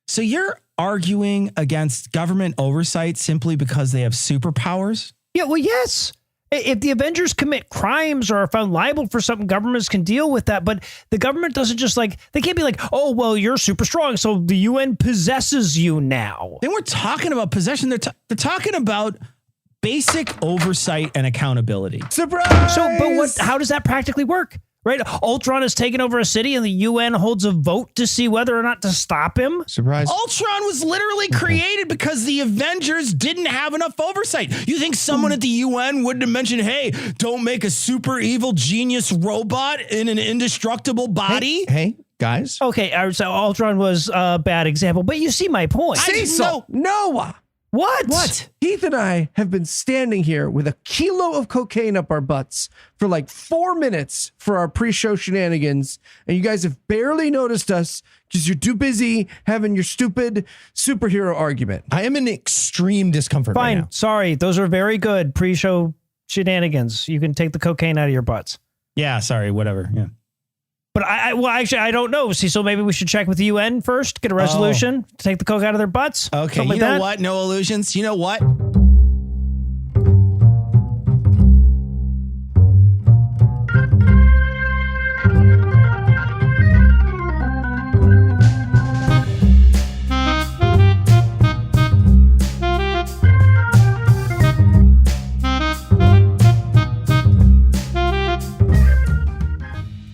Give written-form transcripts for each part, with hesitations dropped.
So you're arguing against government oversight simply because they have superpowers? Yeah, well, yes. If the Avengers commit crimes or are found liable for something, governments can deal with that. But the government doesn't just they can't be like, oh, well, you're super strong, so the UN possesses you now. They weren't talking about possession. They're talking about basic oversight and accountability. Surprise! So, but how does that practically work? Right? Ultron has taken over a city and the UN holds a vote to see whether or not to stop him. Surprise. Ultron was literally created because the Avengers didn't have enough oversight. You think someone at the UN wouldn't have mentioned, hey, don't make a super evil genius robot in an indestructible body? Hey, guys. Okay, so Ultron was a bad example, but you see my point. Noah. What? Heath and I have been standing here with a kilo of cocaine up our butts for like 4 minutes for our pre-show shenanigans, and you guys have barely noticed us because you're too busy having your stupid superhero argument. I am in extreme discomfort right Fine. now. Sorry. Those are very good pre-show shenanigans. You can take the cocaine out of your butts. Yeah, sorry, whatever. Yeah. But I don't know. See, so maybe we should check with the UN first, get a resolution to take the coke out of their butts. Okay, you know what? No illusions. You know what?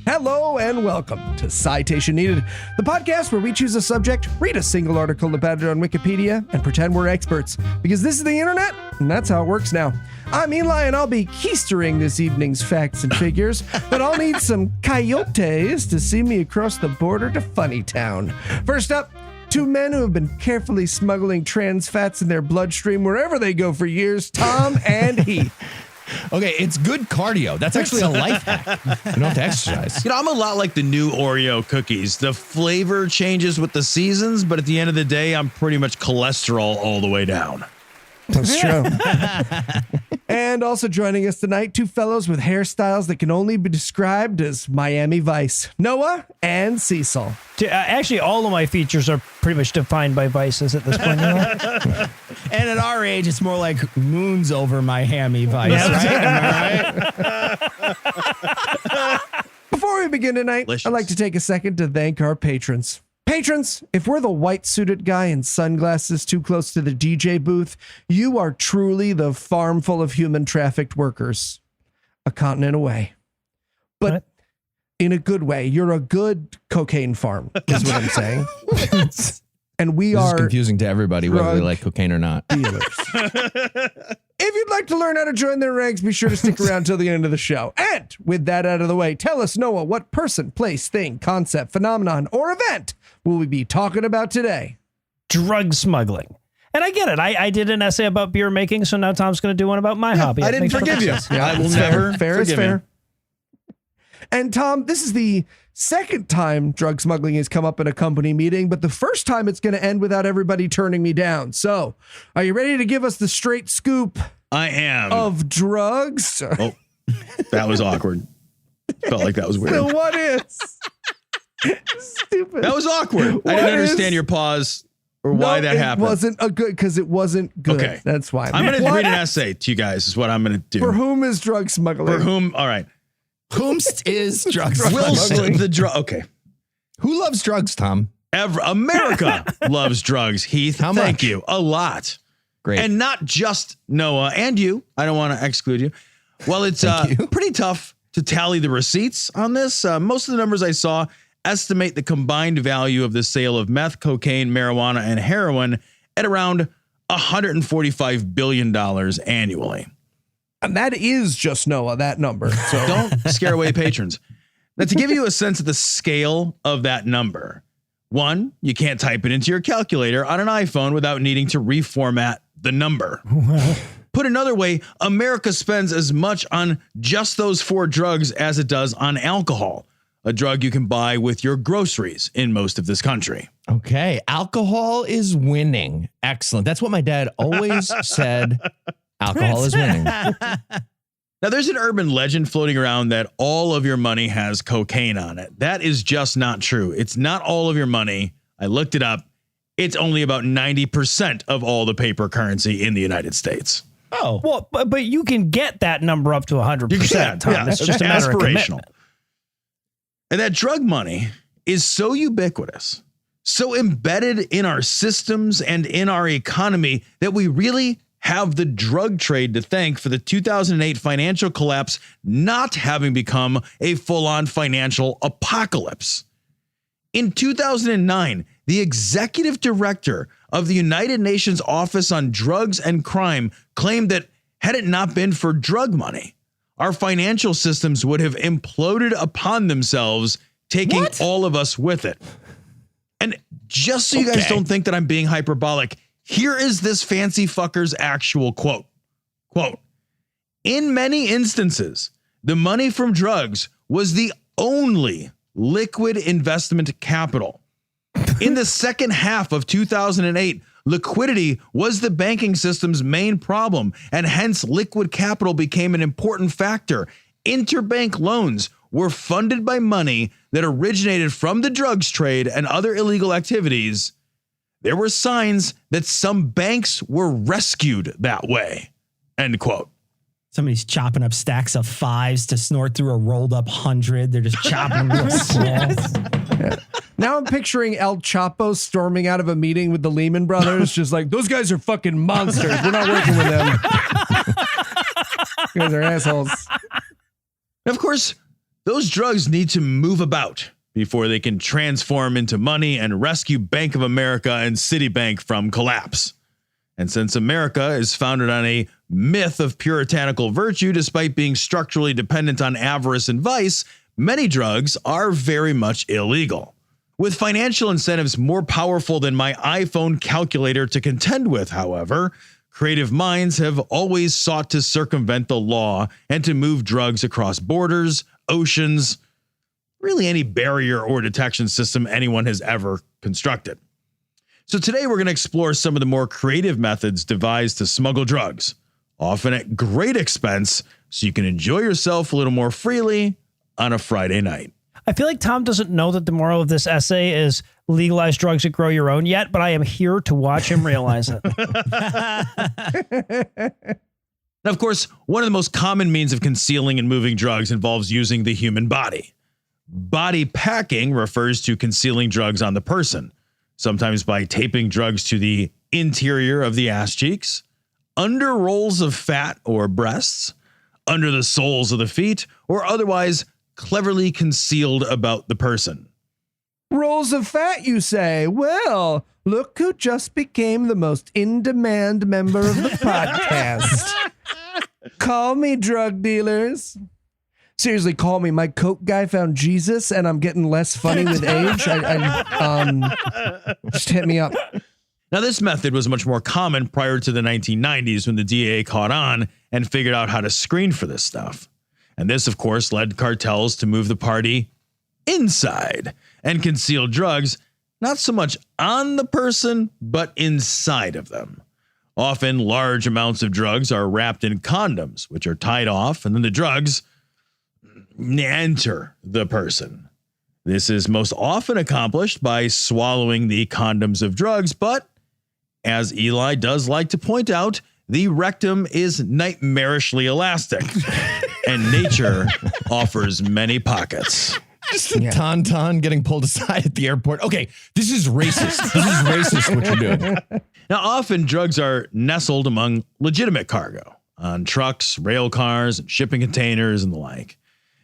Hello and welcome to Citation Needed, the podcast where we choose a subject, read a single article about it on Wikipedia, and pretend we're experts. Because this is the internet, and that's how it works now. I'm Eli, and I'll be keistering this evening's facts and figures, but I'll need some coyotes to see me across the border to Funnytown. First up, two men who have been carefully smuggling trans fats in their bloodstream wherever they go for years, Tom and Heath. Okay, it's good cardio. That's actually a life hack. You don't have to exercise. I'm a lot like the new Oreo cookies. The flavor changes with the seasons, but at the end of the day, I'm pretty much cholesterol all the way down. That's true. And also joining us tonight, two fellows with hairstyles that can only be described as Miami Vice, Noah and Cecil. Actually, all of my features are pretty much defined by vices at this point. And at our age, it's more like moons over my hammy vice, right? Am I right? Before we begin tonight, Delicious. I'd like to take a second to thank our patrons. Patrons, if we're the white-suited guy in sunglasses too close to the DJ booth, you are truly the farm full of human trafficked workers. A continent away. But What? in a good way. You're a good cocaine farm, is what I'm saying. And we This is are confusing to everybody, whether they drug like cocaine or not. dealers. If you'd like to learn how to join their ranks, be sure to stick around till the end of the show. And with that out of the way, tell us, Noah, what person, place, thing, concept, phenomenon, or event will we be talking about today? Drug smuggling. And I get it. I did an essay about beer making, so now Tom's going to do one about my hobby. I It didn't makes forgive perfect you. sense. I will It's never fair is forgive fair. you. And Tom, this is the second time drug smuggling has come up in a company meeting, but the first time it's going to end without everybody turning me down. So, are you ready to give us the straight scoop I am. of drugs? Oh, that was awkward. Felt like that was weird. So what is? Stupid. That was awkward. I What didn't is- understand your pause or why No, that happened. It wasn't a good because it wasn't good. Okay. That's why. I'm going to What? read an essay to you guys is what I'm going to do. For whom is drug smuggling? For whom? All right. Whomst is drugs. Wilson, the drug. Okay. Who loves drugs, Tom? America loves drugs, Heath. How Thank much? you. A lot. Great. And not just Noah and you. I don't want to exclude you. Well, it's Thank you. pretty tough to tally the receipts on this. Most of the numbers I saw estimate the combined value of the sale of meth, cocaine, marijuana, and heroin at around $145 billion annually. And that is just Noah, that number. So Don't scare away patrons. Now, to give you a sense of the scale of that number, one, you can't type it into your calculator on an iPhone without needing to reformat the number. Put another way, America spends as much on just those four drugs as it does on alcohol, a drug you can buy with your groceries in most of this country. Okay. Alcohol is winning. Excellent. That's what my dad always said. Alcohol is winning. Now, there's an urban legend floating around that all of your money has cocaine on it. That is just not true. It's not all of your money. I looked it up. It's only about 90% of all the paper currency in the United States. Oh, Well, but you can get that number up to 100%. Tom. Yeah, It's just a matter of commitment. And that drug money is so ubiquitous, so embedded in our systems and in our economy that we really have the drug trade to thank for the 2008 financial collapse not having become a full-on financial apocalypse. In 2009, the executive director of the United Nations Office on Drugs and Crime claimed that had it not been for drug money, our financial systems would have imploded upon themselves, taking all of us with it. And just so you guys don't think that I'm being hyperbolic, here is this fancy fucker's actual quote. Quote, "In many instances, the money from drugs was the only liquid investment capital. In the second half of 2008, liquidity was the banking system's main problem, and hence liquid capital became an important factor. Interbank loans were funded by money that originated from the drugs trade and other illegal activities. There were signs that some banks were rescued that way." End quote. somebody's chopping up stacks of fives to snort through a rolled up 100. They're just chopping them real slow. Yeah. Now I'm picturing El Chapo storming out of a meeting with the Lehman Brothers, just like, those guys are fucking monsters. We're not working with them. You guys are assholes. Of course, those drugs need to move about before they can transform into money and rescue Bank of America and Citibank from collapse. And since America is founded on a myth of puritanical virtue, despite being structurally dependent on avarice and vice, many drugs are very much illegal. With financial incentives more powerful than my iPhone calculator to contend with, however, creative minds have always sought to circumvent the law and to move drugs across borders, oceans, really any barrier or detection system anyone has ever constructed. So today we're going to explore some of the more creative methods devised to smuggle drugs, often at great expense, so you can enjoy yourself a little more freely on a Friday night. I feel like Tom doesn't know that the moral of this essay is legalize drugs and grow your own yet, but I am here to watch him realize it. Now, of course, one of the most common means of concealing and moving drugs involves using the human body. Body packing refers to concealing drugs on the person, sometimes by taping drugs to the interior of the ass cheeks, under rolls of fat or breasts, under the soles of the feet, or otherwise cleverly concealed about the person. Rolls of fat, you say? Well, look who just became the most in-demand member of the podcast. Call me, drug dealers. Seriously, call me. My Coke guy found Jesus, and I'm getting less funny with age. Just hit me up. Now, this method was much more common prior to the 1990s when the DEA caught on and figured out how to screen for this stuff. And this, of course, led cartels to move the party inside and conceal drugs, not so much on the person, but inside of them. Often, large amounts of drugs are wrapped in condoms, which are tied off, and then the drugs enter the person. This is most often accomplished by swallowing the condoms of drugs, but as Eli does like to point out, the rectum is nightmarishly elastic, and nature offers many pockets. Just a tauntaun getting pulled aside at the airport. Okay, this is racist. This is racist what you're doing. Now, often drugs are nestled among legitimate cargo on trucks, rail cars, and shipping containers, and the like.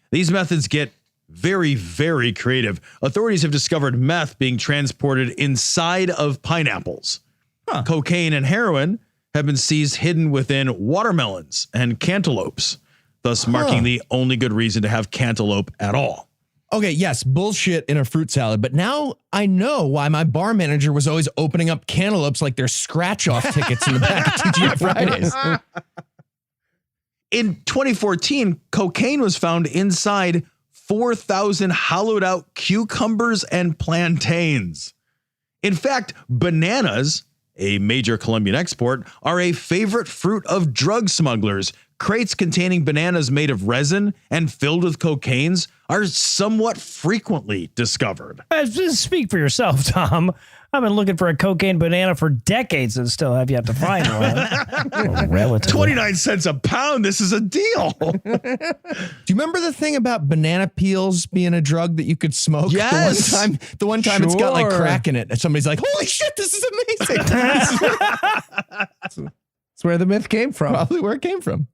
These methods get very, very creative. Authorities have discovered meth being transported inside of pineapples. Cocaine and heroin have been seized hidden within watermelons and cantaloupes, thus marking the only good reason to have cantaloupe at all. Okay, yes, bullshit in a fruit salad, but now I know why my bar manager was always opening up cantaloupes like they're scratch-off tickets in the back of TGI Fridays. In 2014, cocaine was found inside 4,000 hollowed out cucumbers and plantains. In fact, bananas, a major Colombian export, are a favorite fruit of drug smugglers, crates containing bananas made of resin and filled with cocaines are somewhat frequently discovered. Just speak for yourself, Tom. I've been looking for a cocaine banana for decades and still have yet to find one. Relatively. 29 cents a pound. This is a deal. Do you remember the thing about banana peels being a drug that you could smoke? Yes. The one time it's got like Sure. crack in it. And somebody's like, holy shit, this is amazing. That's where the myth came from. Probably where it came from.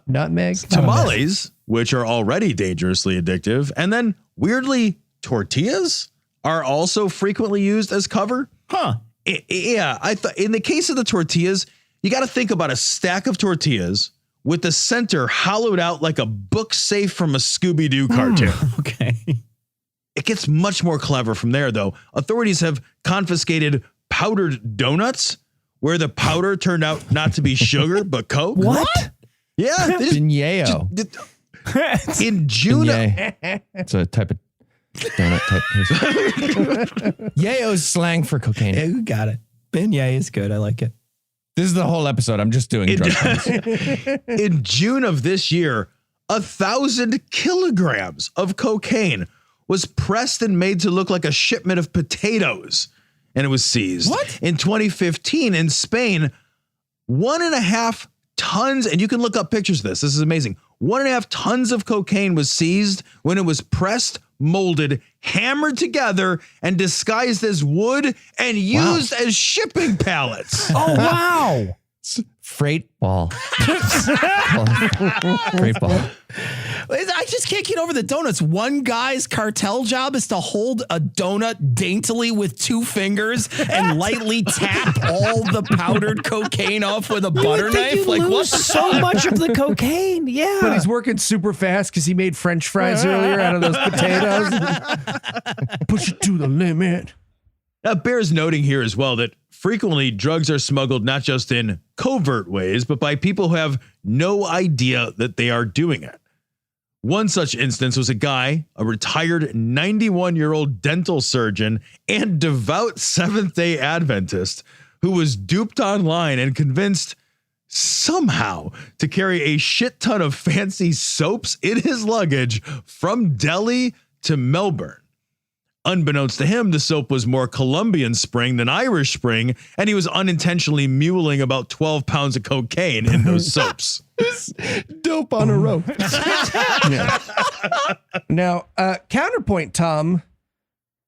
Nutmeg. Tamales, which are already dangerously addictive, and then weirdly, tortillas are also frequently used as cover. Huh. Yeah, I thought in the case of the tortillas, you got to think about a stack of tortillas with the center hollowed out like a book safe from a Scooby-Doo cartoon. Okay. It gets much more clever from there, though. Authorities have confiscated powdered donuts where the powder turned out not to be sugar, but Coke. What? Yeah. they just- Beignet. in June. Beignet. It's a type of donut type pastry. Yayo's slang for cocaine. Yeah, you got it. Beignet is good. I like it. This is the whole episode. I'm just doing drug puns. In June of this year, 1,000 kilograms of cocaine was pressed and made to look like a shipment of potatoes, and it was seized. What? In 2015 in Spain, 1.5 tons, and you can look up pictures of this. This is amazing. 1.5 tons of cocaine was seized when it was pressed, molded, hammered together, and disguised as wood and used as shipping pallets. Oh, wow. Freight ball. Freight ball. I just can't get over the donuts. One guy's cartel job is to hold a donut daintily with 2 fingers and lightly tap all the powdered cocaine off with a butter knife. You Like, what lose the so much of the cocaine. Yeah. But he's working super fast because he made French fries earlier out of those potatoes. Push it to the limit. Now, it bears noting here as well that frequently drugs are smuggled not just in covert ways, but by people who have no idea that they are doing it. One such instance was a guy, a retired 91-year-old dental surgeon and devout Seventh-day Adventist, who was duped online and convinced somehow to carry a shit ton of fancy soaps in his luggage from Delhi to Melbourne. Unbeknownst to him, the soap was more Colombian Spring than Irish Spring, and he was unintentionally muling about 12 pounds of cocaine in those soaps. Dope on a rope. Now, counterpoint, Tom.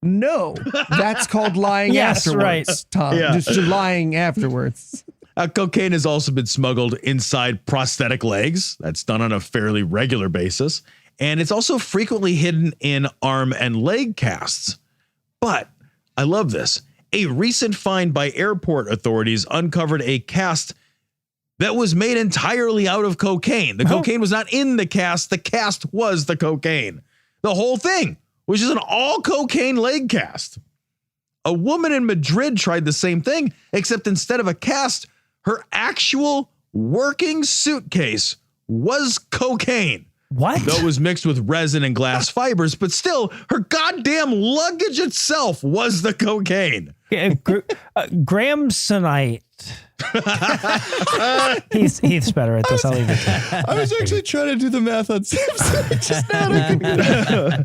No, that's called lying Yes, afterwards, right. Tom. Yeah. Just lying afterwards. Cocaine has also been smuggled inside prosthetic legs. That's done on a fairly regular basis. And it's also frequently hidden in arm and leg casts. But I love this. A recent find by airport authorities uncovered a cast that was made entirely out of cocaine. The cocaine was not in the cast. The cast was the cocaine. The whole thing was just an all cocaine leg cast. A woman in Madrid tried the same thing, except instead of a cast, her actual working suitcase was cocaine. What? Though it was mixed with resin and glass fibers, but still, her goddamn luggage itself was the cocaine. Gramsonite. Heath's better at this. I'll leave it to him. I was actually trying to do the math on Simpson. Just now.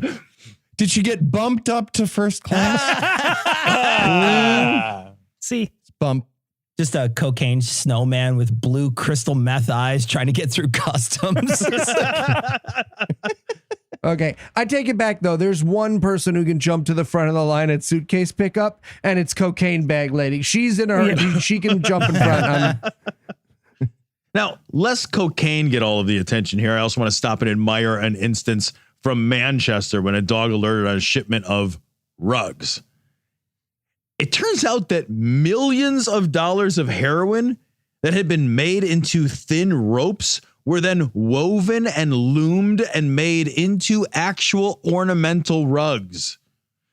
Did she get bumped up to first class? See, Bump. Just a cocaine snowman with blue crystal meth eyes trying to get through customs. Okay, I take it back though. There's one person who can jump to the front of the line at suitcase pickup, and it's cocaine bag lady. She's in her. She can jump in front. Now, lest cocaine get all of the attention here, I also want to stop and admire an instance from Manchester when a dog alerted on a shipment of rugs. It turns out that millions of dollars of heroin that had been made into thin ropes were then woven and loomed and made into actual ornamental rugs.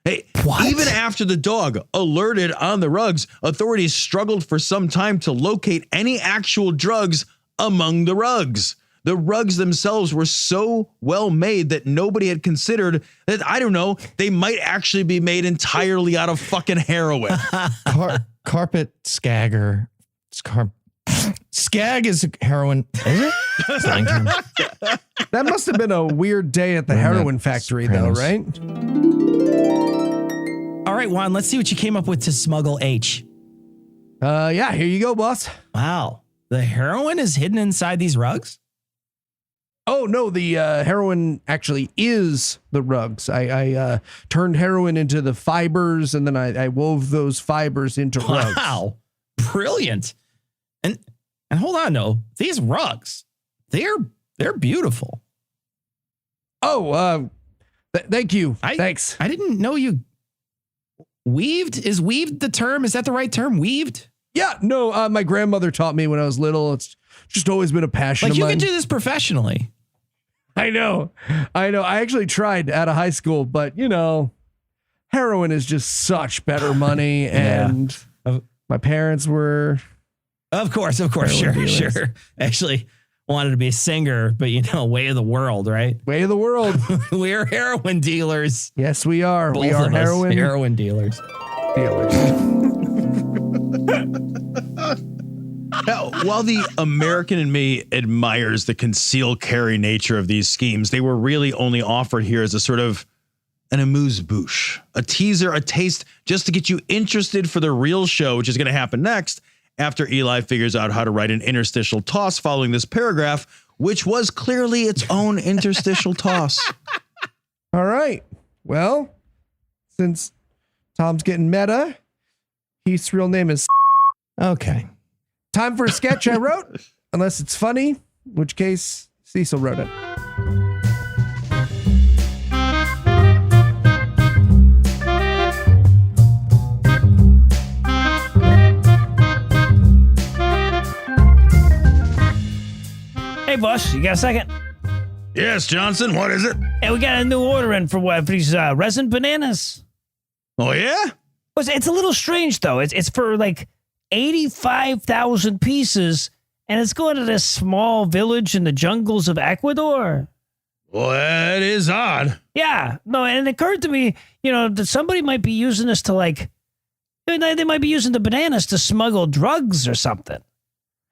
Hey, even after the dog alerted on the rugs, authorities struggled for some time to locate any actual drugs among the rugs. The rugs themselves were so well made that nobody had considered that, I don't know, they might actually be made entirely out of fucking heroin. Carpet scagger. Skag is heroin. Is it? Slang term. That must have been a weird day at the heroin factory, though, right? All right, Juan, let's see what you came up with to smuggle H. Yeah, here you go, boss. Wow. The heroin is hidden inside these rugs? Oh, no, the heroin actually is the rugs. I turned heroin into the fibers, and then I wove those fibers into rugs. Wow. Brilliant. And hold on, no. These rugs, they're beautiful. Oh, thank you. Thanks. I didn't know you weaved. Is weaved the term? Is that the right term? Weaved? Yeah, no, my grandmother taught me when I was little. It's just always been a passion of Like you mine. could do this professionally. I know. I actually tried out of high school, but heroin is just such better money. And my parents were. Of course. Sure. Actually wanted to be a singer, but way of the world, right? Way of the world. We're heroin dealers. Yes, we are. Both we are of us, heroin dealers. Now, while the American in me admires the concealed carry nature of these schemes, they were really only offered here as a sort of an amuse-bouche, a teaser, a taste, just to get you interested for the real show, which is going to happen next after Eli figures out how to write an interstitial toss following this paragraph, which was clearly its own interstitial toss. All right. Well, since Tom's getting meta, Heath's real name is. Okay. Time for a sketch I wrote, unless it's funny, in which case Cecil wrote it. Hey, boss, you got a second? Yes, Johnson, what is it? Hey, we got a new order in for these resin bananas. Oh, yeah? It's a little strange, though. It's for like 85,000 pieces, and it's going to this small village in the jungles of Ecuador. Well, that is odd. Yeah, no, and it occurred to me, that somebody might be using this to they might be using the bananas to smuggle drugs or something.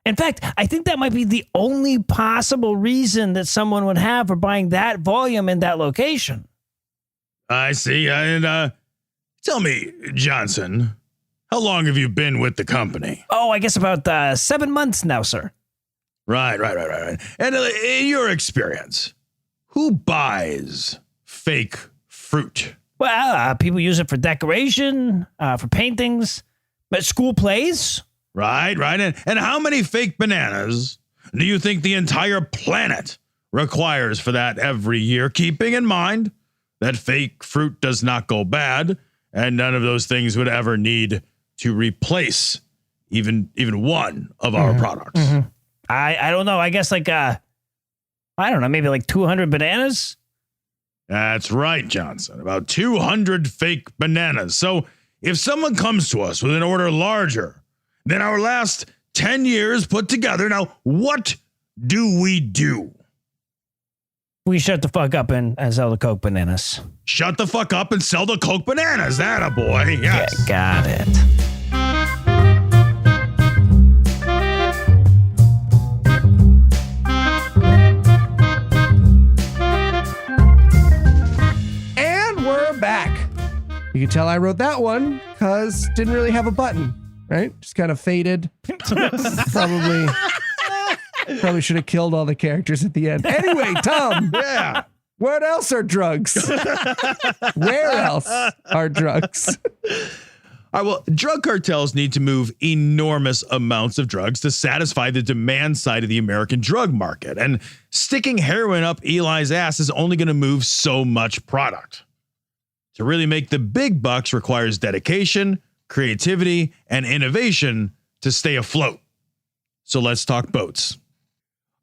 In fact, I think that might be the only possible reason that someone would have for buying that volume in that location. I see. And tell me, Johnson, how long have you been with the company? Oh, I guess about 7 months now, sir. Right. And in your experience, who buys fake fruit? Well, people use it for decoration, for paintings, but school plays. Right. And how many fake bananas do you think the entire planet requires for that every year? Keeping in mind that fake fruit does not go bad, and none of those things would ever need to replace even one of our products. Mm-hmm. I don't know. I guess maybe 200 bananas. That's right, Johnson. About 200 fake bananas. So if someone comes to us with an order larger than our last 10 years put together, now what do? We shut the fuck up and sell the Coke bananas. Shut the fuck up and sell the Coke bananas. That a boy. Yes. Yeah, got it. And we're back. You can tell I wrote that one because didn't really have a button, right? Just kind of faded. Probably should have killed all the characters at the end. Anyway, Tom. Yeah. What else are drugs? Where else are drugs? All right, well, drug cartels need to move enormous amounts of drugs to satisfy the demand side of the American drug market. And sticking heroin up Eli's ass is only going to move so much product. To really make the big bucks requires dedication, creativity, and innovation to stay afloat. So let's talk boats.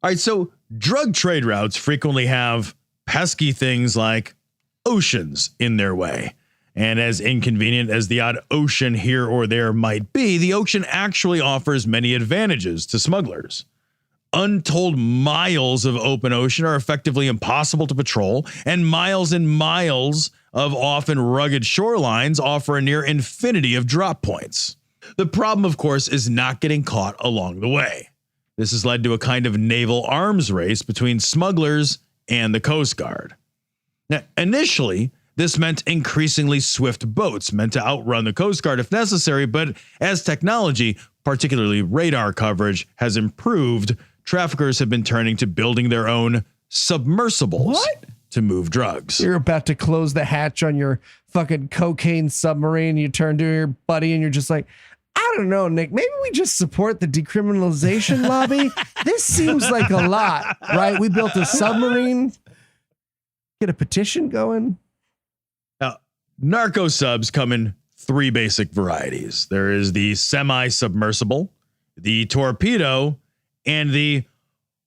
All right, so drug trade routes frequently have pesky things like oceans in their way. And as inconvenient as the odd ocean here or there might be, the ocean actually offers many advantages to smugglers. Untold miles of open ocean are effectively impossible to patrol, and miles of often rugged shorelines offer a near infinity of drop points. The problem, of course, is not getting caught along the way. This has led to a kind of naval arms race between smugglers and the Coast Guard. Now, initially, this meant increasingly swift boats meant to outrun the Coast Guard if necessary, but as technology, particularly radar coverage, has improved, traffickers have been turning to building their own submersibles to move drugs. You're about to close the hatch on your fucking cocaine submarine. You turn to your buddy and you're just like, I don't know, Nick, maybe we just support the decriminalization lobby. This seems like a lot, right? We built a submarine, get a petition going. Now, narco subs come in three basic varieties. There is the semi-submersible, the torpedo, and the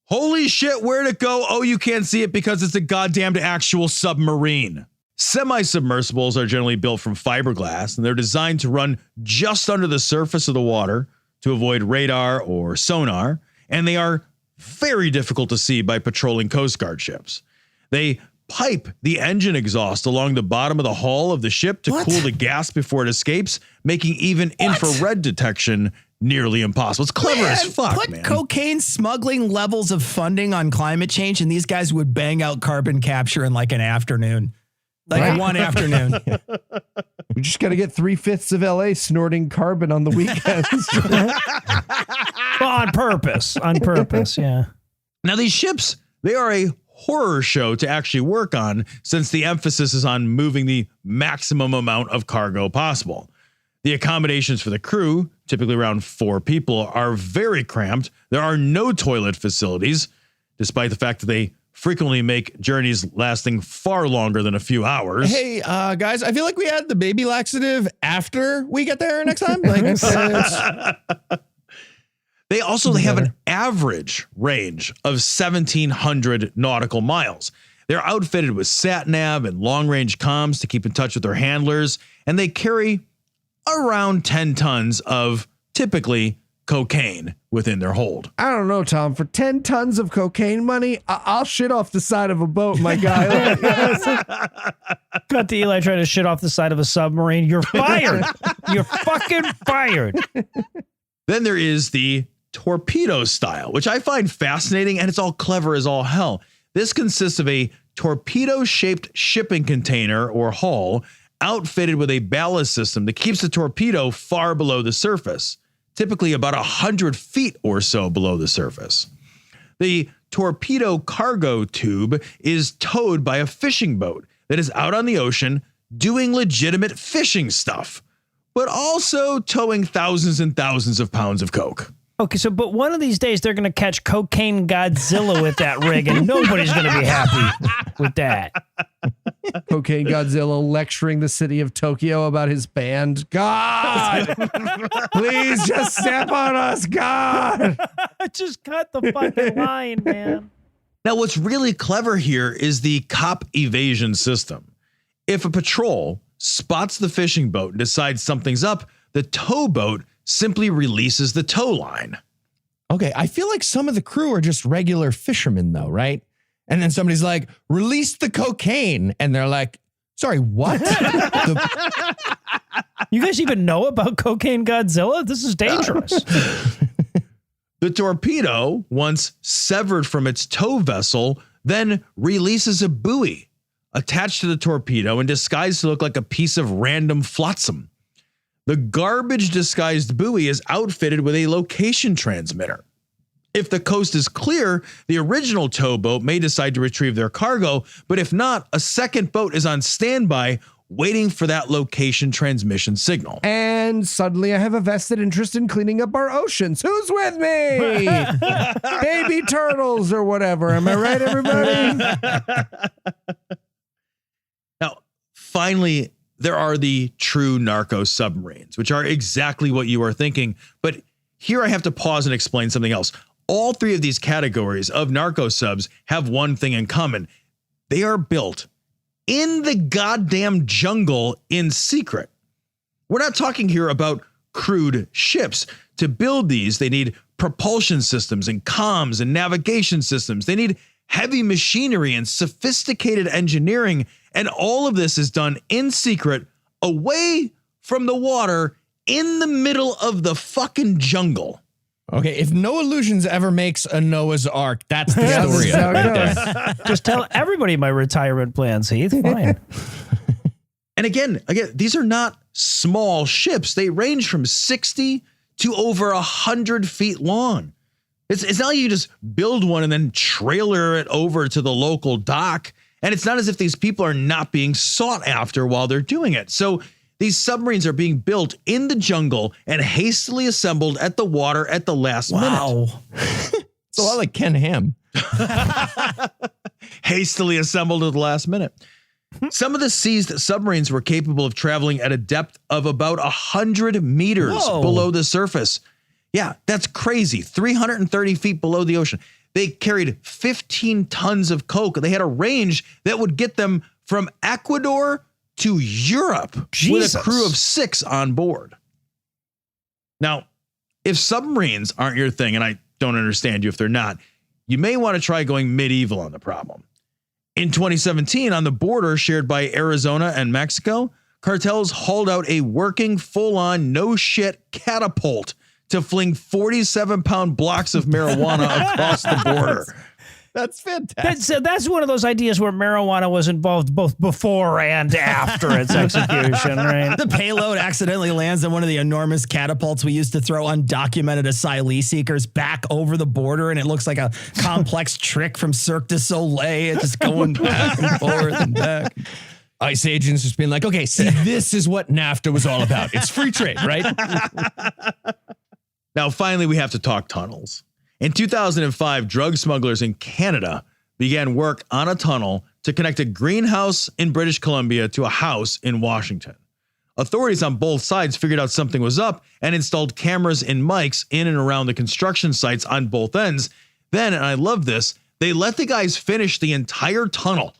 holy shit, where'd it go? Oh, you can't see it because it's a goddamned actual submarine. Semi-submersibles are generally built from fiberglass, and they're designed to run just under the surface of the water to avoid radar or sonar, and they are very difficult to see by patrolling Coast Guard ships. They pipe the engine exhaust along the bottom of the hull of the ship to cool the gas before it escapes, making even infrared detection nearly impossible. It's clever as fuck, put man. cocaine smuggling levels of funding on climate change, and these guys would bang out carbon capture in like an afternoon. Like one afternoon. We just got to get 3/5 of LA snorting carbon on the weekends. Well, on purpose. Yeah. Now, these ships, they are a horror show to actually work on since the emphasis is on moving the maximum amount of cargo possible. The accommodations for the crew, typically around 4 people, are very cramped. There are no toilet facilities, despite the fact that they frequently make journeys lasting far longer than a few hours. Hey, guys, I feel like we had the baby laxative after we get there next time. Like, They have an average range of 1,700 nautical miles. They're outfitted with sat-nav and long-range comms to keep in touch with their handlers, and they carry around 10 tons of typically cocaine within their hold. I don't know, Tom. For 10 tons of cocaine money, I'll shit off the side of a boat, my guy. Got the Eli trying to shit off the side of a submarine. You're fired. You're fucking fired. Then there is the torpedo style, which I find fascinating, and it's all clever as all hell. This consists of a torpedo-shaped shipping container or hull outfitted with a ballast system that keeps the torpedo far below the surface, typically about 100 feet or so below the surface. The torpedo cargo tube is towed by a fishing boat that is out on the ocean doing legitimate fishing stuff, but also towing thousands and thousands of pounds of coke. Okay, so but one of these days they're going to catch Cocaine Godzilla with that rig, and nobody's going to be happy with that. Cocaine Godzilla lecturing the city of Tokyo about his band. God, please just step on us, God. Just cut the fucking line, man. Now, what's really clever here is the cop evasion system. If a patrol spots the fishing boat and decides something's up, the towboat simply releases the tow line. okay, I feel like some of the crew are just regular fishermen, though, right? And then somebody's like, release the cocaine. And they're like, sorry, what? You guys even know about Cocaine Godzilla? This is dangerous. The torpedo, once severed from its tow vessel, then releases a buoy attached to the torpedo and disguised to look like a piece of random flotsam. The garbage disguised buoy is outfitted with a location transmitter. If the coast is clear, the original towboat may decide to retrieve their cargo, but if not, a second boat is on standby waiting for that location transmission signal. And suddenly I have a vested interest in cleaning up our oceans. Who's with me? Baby turtles or whatever. Am I right, everybody? Now, finally, there are the true narco submarines, which are exactly what you are thinking. But here I have to pause and explain something else. All three of these categories of narco subs have one thing in common. They are built in the goddamn jungle in secret. We're not talking here about crewed ships. To build these, they need propulsion systems and comms and navigation systems. They need heavy machinery and sophisticated engineering. And all of this is done in secret, away from the water, in the middle of the fucking jungle. Okay, if No Illusions ever makes a Noah's Ark, that's the story of it right there. Just tell everybody my retirement plans, Heath. Fine. And again, these are not small ships. They range from 60 to over 100 feet long. It's not like you just build one and then trailer it over to the local dock. And it's not as if these people are not being sought after while they're doing it. So these submarines are being built in the jungle and hastily assembled at the water at the last minute. It's a lot like Ken Ham. Hastily assembled at the last minute. Some of the seized submarines were capable of traveling at a depth of about 100 meters below the surface. Yeah, that's crazy. 330 feet below the ocean. They carried 15 tons of coke. They had a range that would get them from Ecuador to Europe with a crew of 6 on board. Now, if submarines aren't your thing, and I don't understand you if they're not, you may want to try going medieval on the problem. In 2017, on the border shared by Arizona and Mexico, cartels hauled out a working, full-on, no-shit catapult to fling 47-pound blocks of marijuana across the border. That's fantastic. That's one of those ideas where marijuana was involved both before and after its execution, right? The payload accidentally lands on one of the enormous catapults we used to throw undocumented asylee seekers back over the border, and it looks like a complex trick from Cirque du Soleil. It's just going back and forth and back. ICE agents just being like, okay, see, this is what NAFTA was all about. It's free trade, right? Now, finally, we have to talk tunnels. In 2005, drug smugglers in Canada began work on a tunnel to connect a greenhouse in British Columbia to a house in Washington. Authorities on both sides figured out something was up and installed cameras and mics in and around the construction sites on both ends. Then, and I love this, they let the guys finish the entire tunnel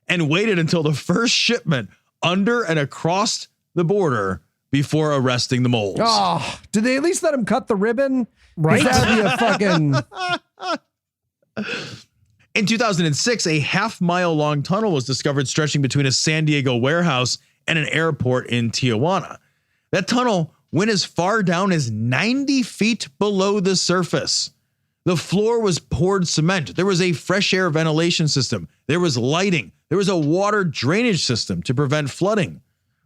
and waited until the first shipment under and across the border before arresting the moles. Oh, did they at least let him cut the ribbon? Right? That'd be a fucking... In 2006, a half-mile-long tunnel was discovered stretching between a San Diego warehouse and an airport in Tijuana. That tunnel went as far down as 90 feet below the surface. The floor was poured cement. There was a fresh air ventilation system. There was lighting. There was a water drainage system to prevent flooding.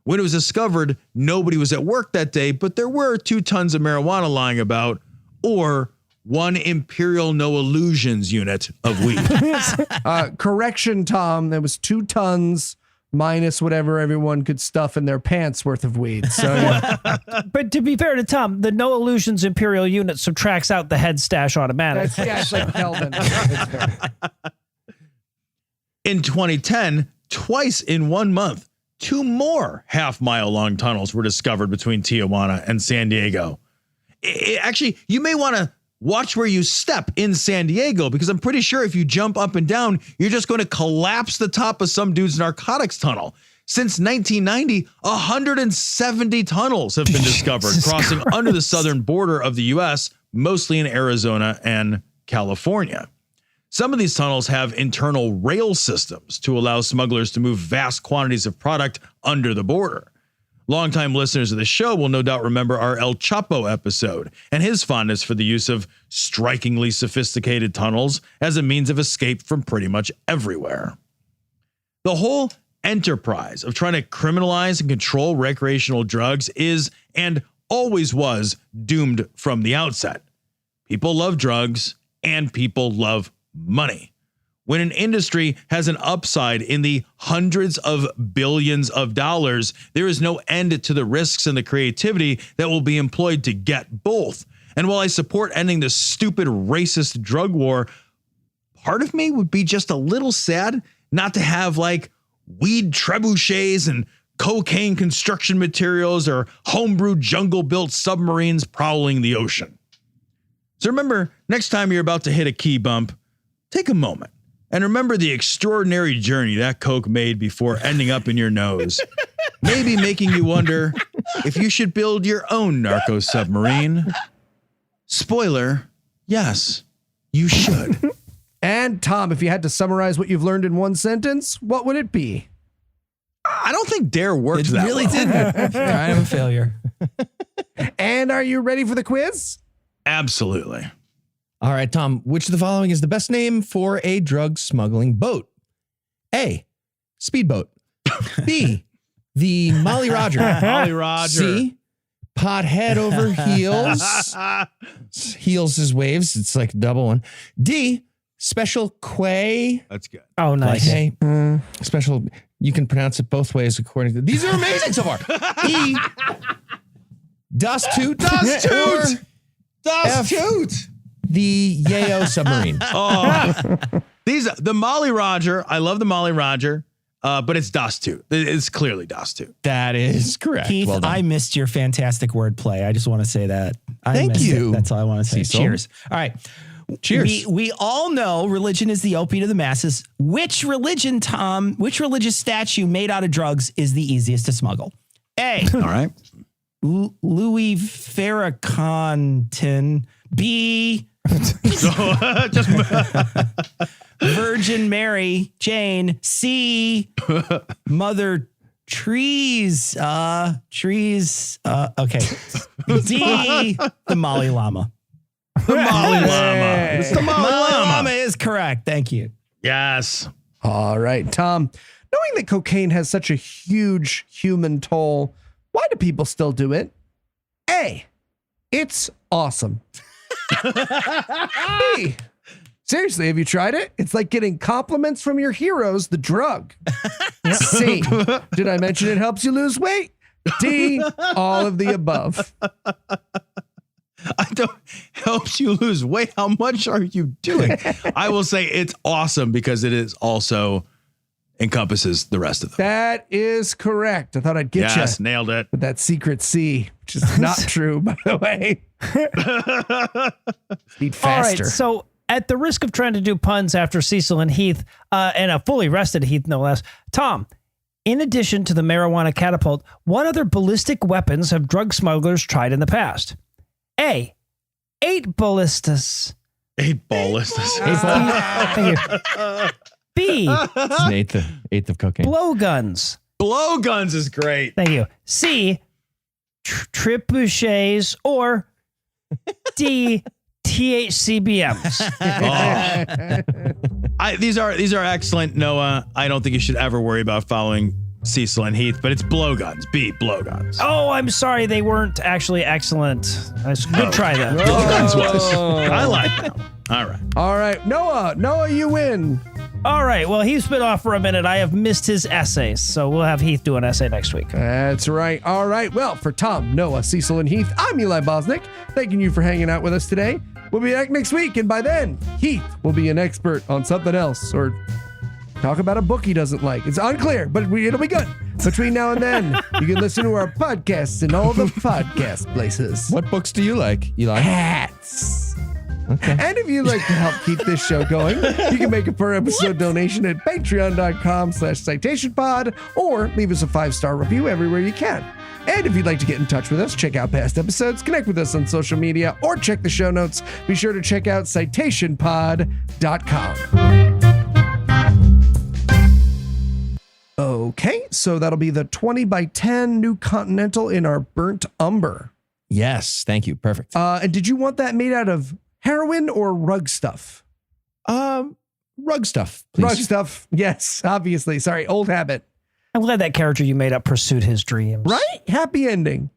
When it was discovered, nobody was at work that day, but there were 2 tons of marijuana lying about, or 1 Imperial No Illusions unit of weed. Correction, Tom. There was 2 tons minus whatever everyone could stuff in their pants worth of weed. So, yeah. But to be fair to Tom, the No Illusions Imperial unit subtracts out the head stash automatic. It's like Kelvin. In 2010, twice in 1 month, 2 more half-mile-long tunnels were discovered between Tijuana and San Diego. Actually, you may want to watch where you step in San Diego, because I'm pretty sure if you jump up and down, you're just going to collapse the top of some dude's narcotics tunnel. Since 1990, 170 tunnels have been discovered crossing under the southern border of the U.S., mostly in Arizona and California. Some of these tunnels have internal rail systems to allow smugglers to move vast quantities of product under the border. Longtime listeners of the show will no doubt remember our El Chapo episode and his fondness for the use of strikingly sophisticated tunnels as a means of escape from pretty much everywhere. The whole enterprise of trying to criminalize and control recreational drugs is, and always was, doomed from the outset. People love drugs and people love money. When an industry has an upside in the hundreds of billions of dollars, there is no end to the risks and the creativity that will be employed to get both. And while I support ending this stupid racist drug war, part of me would be just a little sad not to have like weed trebuchets and cocaine construction materials or homebrew jungle-built submarines prowling the ocean. So remember, next time you're about to hit a key bump, take a moment and remember the extraordinary journey that coke made before ending up in your nose. Maybe making you wonder if you should build your own narco submarine. Spoiler, yes, you should. And Tom, if you had to summarize what you've learned in 1 sentence, what would it be? I don't think Dare worked It that really well. didn't. Kind of a failure. And are you ready for the quiz? Absolutely. All right, Tom, which of the following is the best name for a drug smuggling boat? A, speedboat. B, the Molly Roger. Molly Roger. C, pothead over heels. Heels is waves. It's like a double one. D, special quay. That's good. Oh, nice. Okay. Special. You can pronounce it both ways according to. These are amazing so far. E, dust toot. Dust toot. Or Dust toot. the Yayo submarine. Oh, the Molly Roger. I love the Molly Roger, but it's dust toot. It's clearly dust toot. That is correct. Keith, Well done. I missed your fantastic wordplay. I just want to say that. Thank missed you. it. That's all I want to say. Cecil. Cheers. All right. Cheers. We all know religion is the opiate of the masses. Which religion, Tom, which religious statue made out of drugs is the easiest to smuggle? A. All right. Louis Farrakhan. B. Just Virgin Mary. Jane. C. Mother Trees. Okay. D. The Molly Llama. the Molly Llama. It's the Molly Llama. Llama is correct. Thank you. Yes. All right, Tom. Knowing that cocaine has such a huge human toll, why do people still do it? A, it's awesome. B, seriously, have you tried it? It's like getting compliments from your heroes, the drug. C, did I mention it helps you lose weight? D, all of the above. I don't helps you lose weight. How much are you doing? I will say it's awesome because it is also encompasses the rest of them. That is correct. I thought I'd get Yes, you nailed it. with that secret C, which is not true, by the way. Eat faster. All right, so at the risk of trying to do puns after Cecil and Heath, and a fully rested Heath, no less, Tom, in addition to the marijuana catapult, what other ballistic weapons have drug smugglers tried in the past? A, 8 ballistas. 8 ballistas. Thank you. B, It's an eighth of cocaine. blowguns. Blowguns is great. Thank you. C, trebuchets, or D, THCBMs. These are excellent, Noah. I don't think you should ever worry about following Cecil and Heath, but it's blowguns. B, blowguns. Oh, I'm sorry. They weren't actually excellent. Good try, though. Blowguns was. I like that one. All right. All right, Noah, you win. All right. Well, Heath's been off for a minute. I have missed his essays, so we'll have Heath do an essay next week. That's right. All right. Well, for Tom, Noah, Cecil, and Heath, I'm Eli Bosnick. Thanking you for hanging out with us today. We'll be back next week, and by then, Heath will be an expert on something else, or talk about a book he doesn't like. It's unclear, but it'll be good. Between now and then, you can listen to our podcasts in all the podcast places. What books do you like, Eli? Hats. Okay. And if you'd like to help keep this show going, you can make a per episode donation at patreon.com/citationpod or leave us a 5-star review everywhere you can. And if you'd like to get in touch with us, check out past episodes, connect with us on social media, or check the show notes, be sure to check out citationpod.com. Okay, so that'll be the 20x10 New Continental in our burnt umber. Yes, thank you. Perfect. And did you want that made out of heroin or rug stuff? Rug stuff, please. Rug stuff. Yes, obviously. Sorry, old habit. I'm glad that character you made up pursued his dreams. Right? Happy ending.